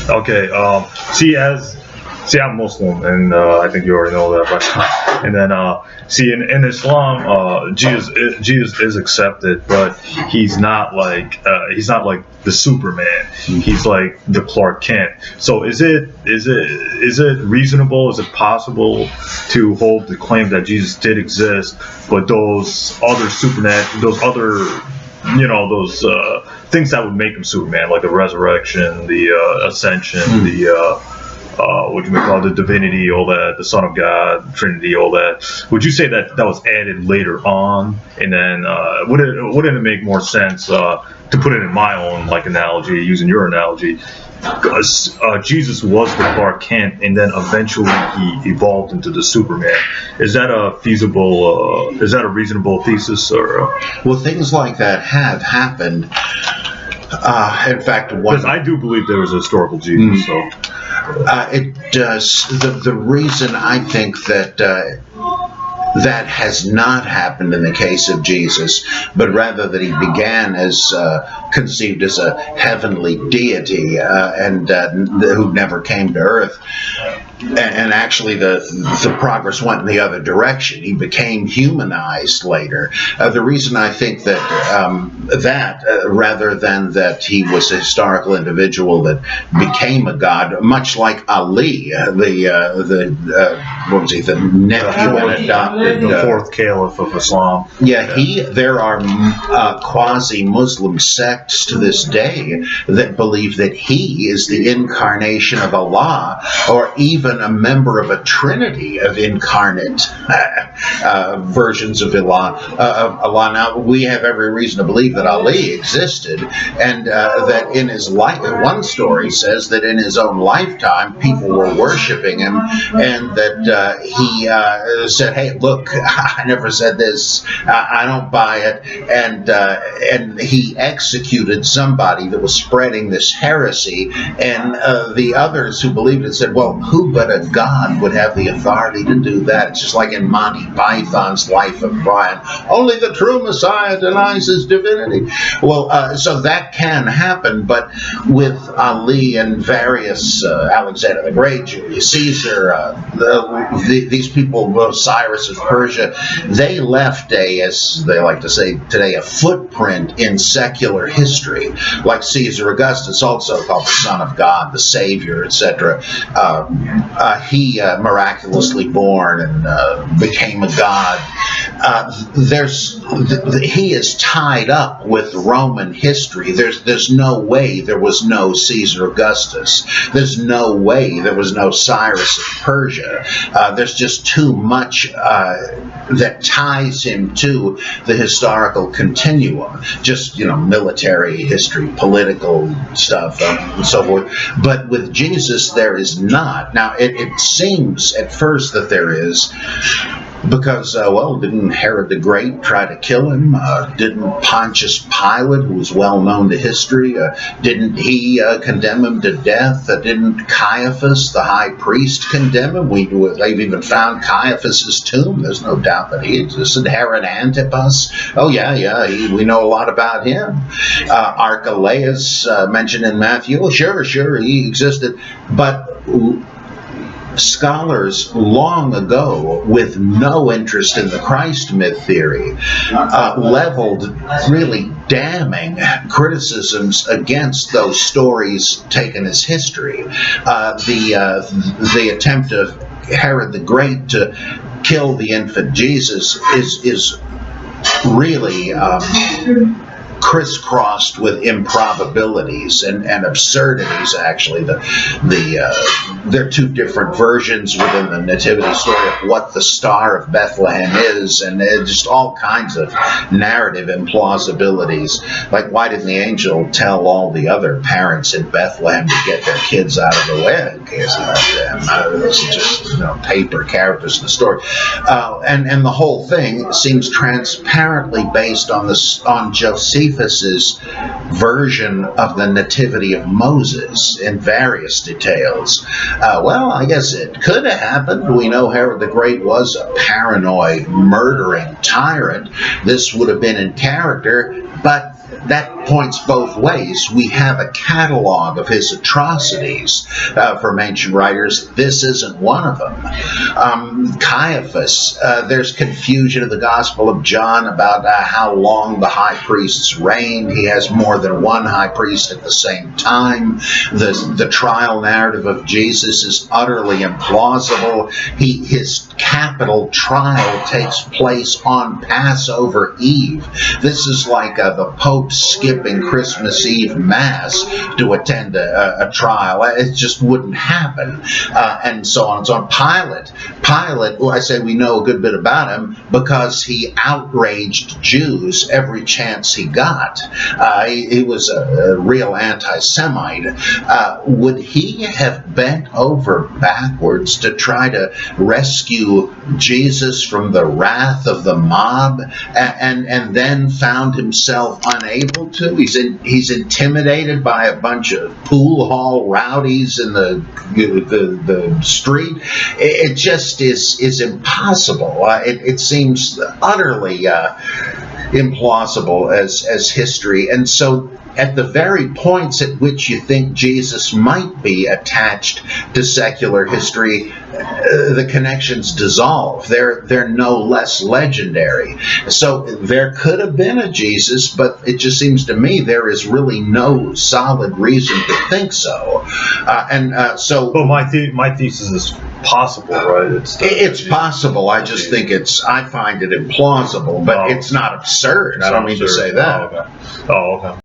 Okay. See, I'm Muslim, and I think you already know that. But and then see, in Islam, Jesus is accepted, but he's not like the Superman. He's like the Clark Kent. So is it reasonable? Is it possible to hold the claim that Jesus did exist, but those other those things that would make him Superman, like the resurrection, the ascension, the what you may call the divinity, all that, the Son of God, Trinity, all that. Would you say that was added later on? And then wouldn't it make more sense to put it in my own analogy, using your analogy? Because Jesus was the Clark Kent, and then eventually he evolved into the Superman. Is that a feasible? Is that a reasonable thesis? Or well, things like that have happened. In fact, because I do believe there was a historical Jesus. So it does. The reason I think that that has not happened in the case of Jesus, but rather that he began as conceived as a heavenly deity and who never came to earth. And actually, the progress went in the other direction. He became humanized later. The reason I think that rather than that he was a historical individual that became a god, much like Ali, what was he, the nephew and adopted, the fourth caliph of Islam. Yeah, there are quasi-Muslim sects to this day that believe that he is the incarnation of Allah, or even a member of a trinity of incarnate versions of Allah. Now, we have every reason to believe that Ali existed, and that in his life, one story says that in his own lifetime, people were worshiping him, and that he said, "Hey, look, I never said this. I don't buy it," and he executed somebody that was spreading this heresy, and the others who believed it said, "Well, who but a God would have the authority to do that?" It's just like in Monty Python's Life of Brian. Only the true Messiah denies his divinity. Well, so that can happen, but with Ali and various Alexander the Great, Julius Caesar, these people, Cyrus of Persia, they left as they like to say today, a footprint in secular history. Like Caesar Augustus, also called the Son of God, the Savior, etc. He miraculously born and became a god. He is tied up with Roman history. There's no way there was no Caesar Augustus. There's no way there was no Cyrus of Persia. There's just too much that ties him to the historical continuum. Just, military history, political stuff, and so forth. But with Jesus, there is not. Now, it seems at first that there is, because, didn't Herod the Great try to kill him? Didn't Pontius Pilate, who was well known to history, didn't he condemn him to death? Didn't Caiaphas, the high priest, condemn him? They've even found Caiaphas's tomb. There's no doubt that he existed. Herod Antipas, we know a lot about him. Archelaus, mentioned in Matthew, sure, he existed. But scholars long ago, with no interest in the Christ myth theory, leveled really damning criticisms against those stories taken as history. The attempt of Herod the Great to kill the infant Jesus is really crisscrossed with improbabilities and absurdities. Actually, there are two different versions within the nativity story of what the Star of Bethlehem is, and just all kinds of narrative implausibilities. Like, why didn't the angel tell all the other parents in Bethlehem to get their kids out of the way? It's just paper characters in the story, and the whole thing seems transparently based on Josephus's version of the Nativity of Moses in various details. I guess it could have happened. We know Herod the Great was a paranoid, murdering tyrant. This would have been in character, but that points both ways. We have a catalog of his atrocities from ancient writers. This isn't one of them. Caiaphas, there's confusion in the Gospel of John about how long the high priest's reign. He has more than one high priest at the same time. The trial narrative of Jesus is utterly implausible. His capital trial takes place on Passover Eve. This is like the Pope skipping Christmas Eve Mass to attend a trial. It just wouldn't happen, and so on and so on. Pilate, well, I say we know a good bit about him because he outraged Jews every chance he got. He was a real anti-Semite. Would he have bent over backwards to try to rescue Jesus from the wrath of the mob, and then found himself unable to? He's intimidated by a bunch of pool hall rowdies in the street. It just is impossible. It seems utterly implausible as history. And so at the very points at which you think Jesus might be attached to secular history, the connections dissolve. They're no less legendary. So there could have been a Jesus, but it just seems to me there is really no solid reason to think so. Well, my thesis is possible, right? It's possible. I just think I find it implausible, but it's not absurd. I don't mean to say that. Oh, okay.